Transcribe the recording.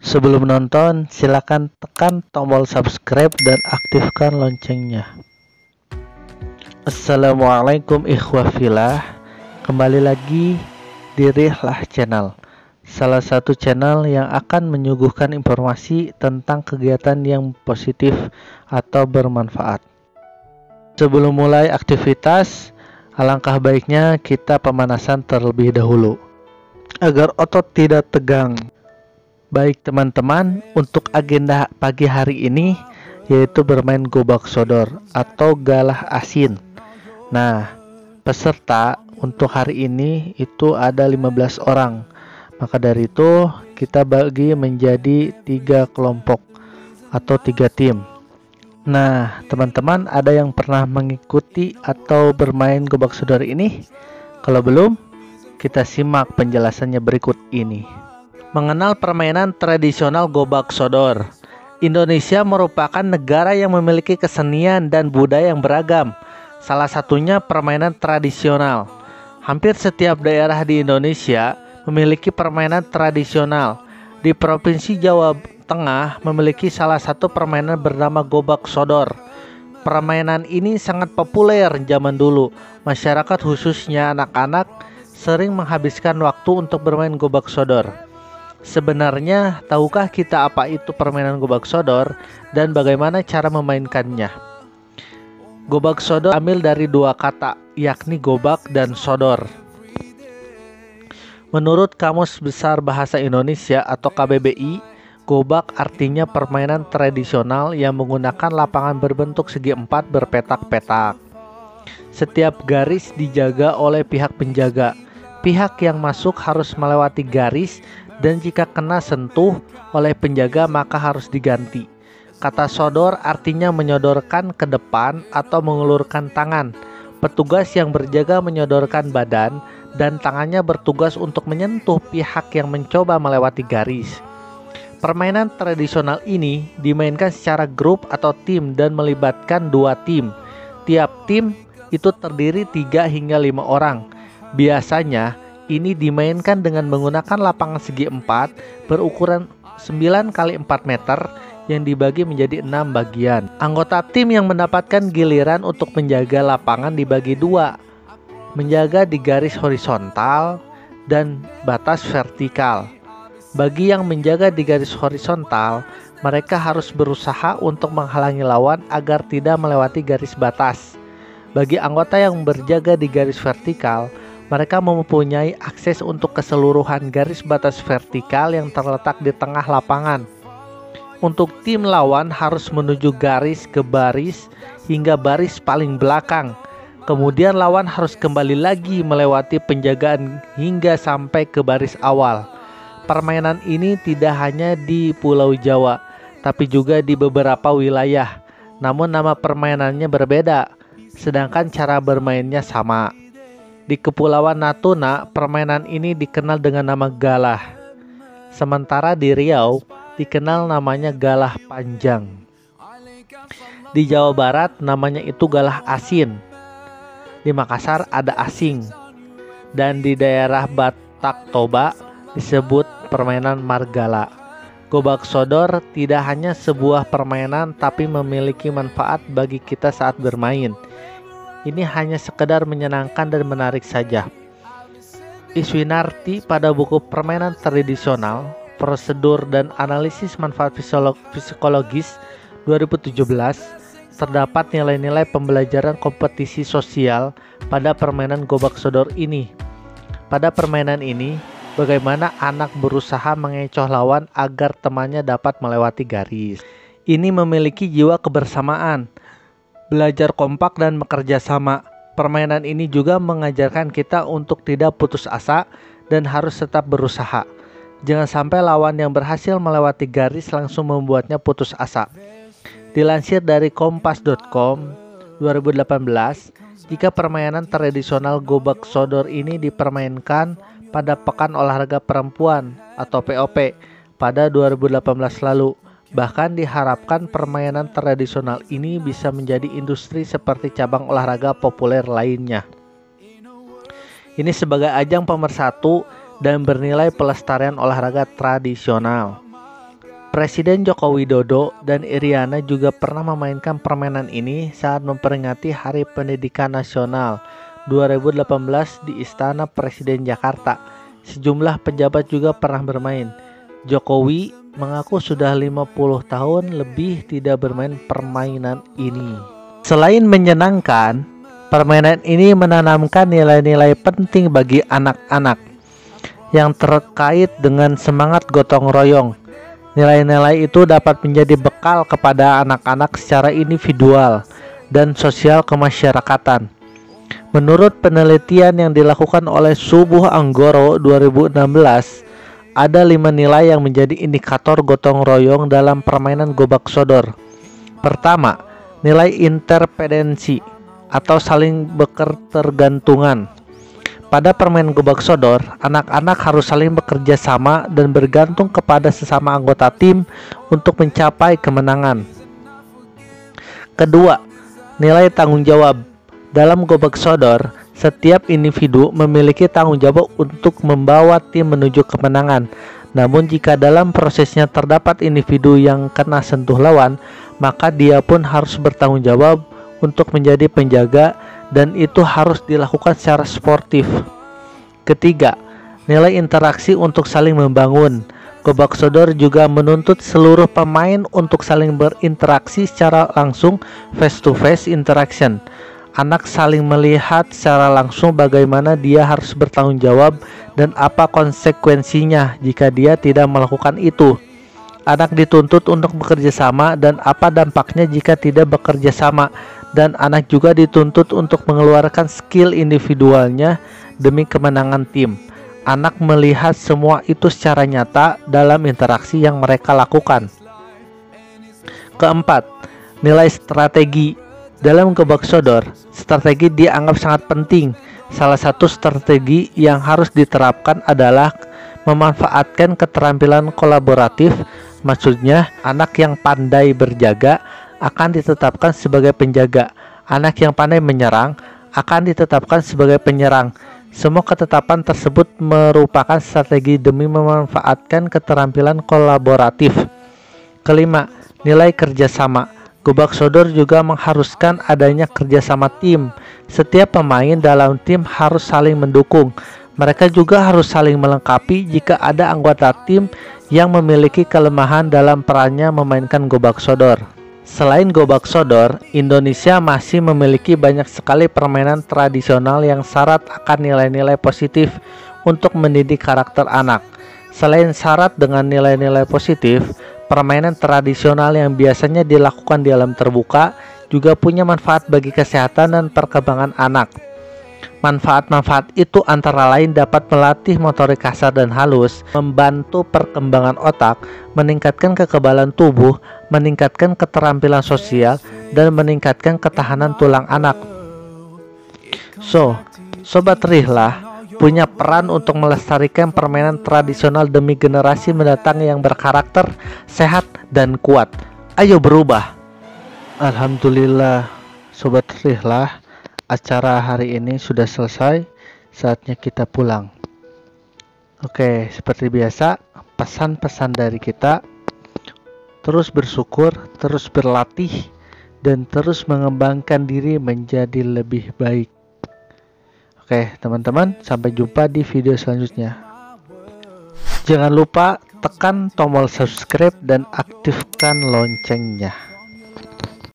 Sebelum nonton, silakan tekan tombol subscribe dan aktifkan loncengnya. Assalamualaikum ikhwafillah. Kembali lagi di Rihlah Channel, salah satu channel yang akan menyuguhkan informasi tentang kegiatan yang positif atau bermanfaat. Sebelum mulai aktivitas, alangkah baiknya kita pemanasan terlebih dahulu agar otot tidak tegang. Baik teman-teman, untuk agenda pagi hari ini yaitu bermain gobak sodor atau galah asin. Nah, peserta untuk hari ini itu ada 15 orang. Maka dari itu kita bagi menjadi 3 kelompok atau 3 tim. Nah, teman-teman ada yang pernah mengikuti atau bermain gobak sodor ini? Kalau belum, kita simak penjelasannya berikut ini. Mengenal permainan tradisional gobak sodor. Indonesia merupakan negara yang memiliki kesenian dan budaya yang beragam. Salah satunya permainan tradisional. Hampir setiap daerah di Indonesia memiliki permainan tradisional. Di Provinsi Jawa Tengah memiliki salah satu permainan bernama gobak sodor. Permainan ini sangat populer zaman dulu. Masyarakat khususnya anak-anak sering menghabiskan waktu untuk bermain gobak sodor. Sebenarnya, tahukah kita apa itu permainan gobak sodor dan bagaimana cara memainkannya? Gobak sodor ambil dari 2 kata, yakni gobak dan sodor. Menurut Kamus Besar Bahasa Indonesia atau KBBI, gobak artinya permainan tradisional yang menggunakan lapangan berbentuk segi 4 berpetak-petak. Setiap garis dijaga oleh pihak penjaga. Pihak yang masuk harus melewati garis dan jika kena sentuh oleh penjaga maka harus diganti. Kata sodor artinya menyodorkan ke depan atau mengulurkan tangan. Petugas yang berjaga menyodorkan badan dan tangannya bertugas untuk menyentuh pihak yang mencoba melewati garis. Permainan tradisional ini dimainkan secara grup atau tim dan melibatkan 2 tim. Tiap tim itu terdiri 3 hingga 5 orang. Biasanya ini dimainkan dengan menggunakan lapangan segi 4 berukuran 9 x 4 meter yang dibagi menjadi 6 bagian. Anggota tim yang mendapatkan giliran untuk menjaga lapangan dibagi 2, menjaga di garis horizontal dan batas vertikal. Bagi yang menjaga di garis horizontal, mereka harus berusaha untuk menghalangi lawan agar tidak melewati garis batas. Bagi anggota yang berjaga di garis vertikal, mereka mempunyai akses untuk keseluruhan garis batas vertikal yang terletak di tengah lapangan. Untuk tim lawan harus menuju garis ke baris hingga baris paling belakang. Kemudian lawan harus kembali lagi melewati penjagaan hingga sampai ke baris awal. Permainan ini tidak hanya di Pulau Jawa, tapi juga di beberapa wilayah. Namun nama permainannya berbeda, sedangkan cara bermainnya sama. Di Kepulauan Natuna, permainan ini dikenal dengan nama galah. Sementara di Riau, dikenal namanya galah panjang. Di Jawa Barat, namanya itu galah asin. Di Makassar ada asing. Dan di daerah Batak Toba disebut permainan margala. Gobak sodor tidak hanya sebuah permainan tapi memiliki manfaat bagi kita saat bermain. Ini hanya sekedar menyenangkan dan menarik saja. Iswinarti pada buku Permainan Tradisional, Prosedur dan Analisis Manfaat Psikologis 2017 terdapat nilai-nilai pembelajaran kompetisi sosial pada permainan gobak sodor ini. Pada permainan ini, bagaimana anak berusaha mengecoh lawan agar temannya dapat melewati garis. Ini memiliki jiwa kebersamaan, belajar kompak dan bekerja sama. Permainan ini juga mengajarkan kita untuk tidak putus asa dan harus tetap berusaha. Jangan sampai lawan yang berhasil melewati garis langsung membuatnya putus asa. Dilansir dari kompas.com 2018, jika permainan tradisional gobak sodor ini dipermainkan pada Pekan Olahraga Perempuan atau POP pada 2018 lalu. Bahkan diharapkan permainan tradisional ini bisa menjadi industri seperti cabang olahraga populer lainnya. Ini sebagai ajang pemersatu dan bernilai pelestarian olahraga tradisional. Presiden Joko Widodo dan Iriana juga pernah memainkan permainan ini saat memperingati Hari Pendidikan Nasional 2018 di Istana Presiden Jakarta. Sejumlah pejabat juga pernah bermain. Jokowi mengaku sudah 50 tahun lebih tidak bermain permainan ini. Selain menyenangkan, permainan ini menanamkan nilai-nilai penting bagi anak-anak yang terkait dengan semangat gotong royong. Nilai-nilai itu dapat menjadi bekal kepada anak-anak secara individual dan sosial kemasyarakatan. Menurut penelitian yang dilakukan oleh Subuh Anggoro 2016, ada 5 nilai yang menjadi indikator gotong royong dalam permainan gobak sodor. Pertama, nilai interdependensi atau saling berketergantungan. Pada permainan gobak sodor, anak-anak harus saling bekerja sama dan bergantung kepada sesama anggota tim untuk mencapai kemenangan. Kedua, nilai tanggung jawab. Dalam gobak sodor, setiap individu memiliki tanggung jawab untuk membawa tim menuju kemenangan. Namun jika dalam prosesnya terdapat individu yang kena sentuh lawan, maka dia pun harus bertanggung jawab untuk menjadi penjaga, dan itu harus dilakukan secara sportif. Ketiga, nilai interaksi untuk saling membangun. Gobak sodor juga menuntut seluruh pemain untuk saling berinteraksi secara langsung, face to face interaction. Anak saling melihat secara langsung bagaimana dia harus bertanggung jawab dan apa konsekuensinya jika dia tidak melakukan itu. Anak dituntut untuk bekerja sama dan apa dampaknya jika tidak bekerja sama, dan anak juga dituntut untuk mengeluarkan skill individualnya demi kemenangan tim. Anak melihat semua itu secara nyata dalam interaksi yang mereka lakukan. Keempat, nilai strategi. Dalam gobak sodor, strategi dianggap sangat penting. Salah satu strategi yang harus diterapkan adalah memanfaatkan keterampilan kolaboratif. Maksudnya, anak yang pandai berjaga akan ditetapkan sebagai penjaga. Anak yang pandai menyerang akan ditetapkan sebagai penyerang. Semua ketetapan tersebut merupakan strategi demi memanfaatkan keterampilan kolaboratif. Kelima, nilai kerjasama. Gobak sodor juga mengharuskan adanya kerjasama tim. Setiap pemain dalam tim harus saling mendukung. Mereka juga harus saling melengkapi jika ada anggota tim yang memiliki kelemahan dalam perannya memainkan gobak sodor. Selain gobak sodor, Indonesia masih memiliki banyak sekali permainan tradisional yang syarat akan nilai-nilai positif untuk mendidik karakter anak. Selain syarat dengan nilai-nilai positif, permainan tradisional yang biasanya dilakukan di alam terbuka juga punya manfaat bagi kesehatan dan perkembangan anak. Manfaat-manfaat itu antara lain dapat melatih motorik kasar dan halus, membantu perkembangan otak, meningkatkan kekebalan tubuh, meningkatkan keterampilan sosial, dan meningkatkan ketahanan tulang anak. Sobat Rihlah punya peran untuk melestarikan permainan tradisional demi generasi mendatang yang berkarakter, sehat, dan kuat. Ayo berubah. Alhamdulillah, Sobat Rihlah, acara hari ini sudah selesai. Saatnya kita pulang. Oke, seperti biasa, pesan-pesan dari kita: terus bersyukur, terus berlatih, dan terus mengembangkan diri menjadi lebih baik. Oke teman-teman, sampai jumpa di video selanjutnya. Jangan lupa tekan tombol subscribe dan aktifkan loncengnya.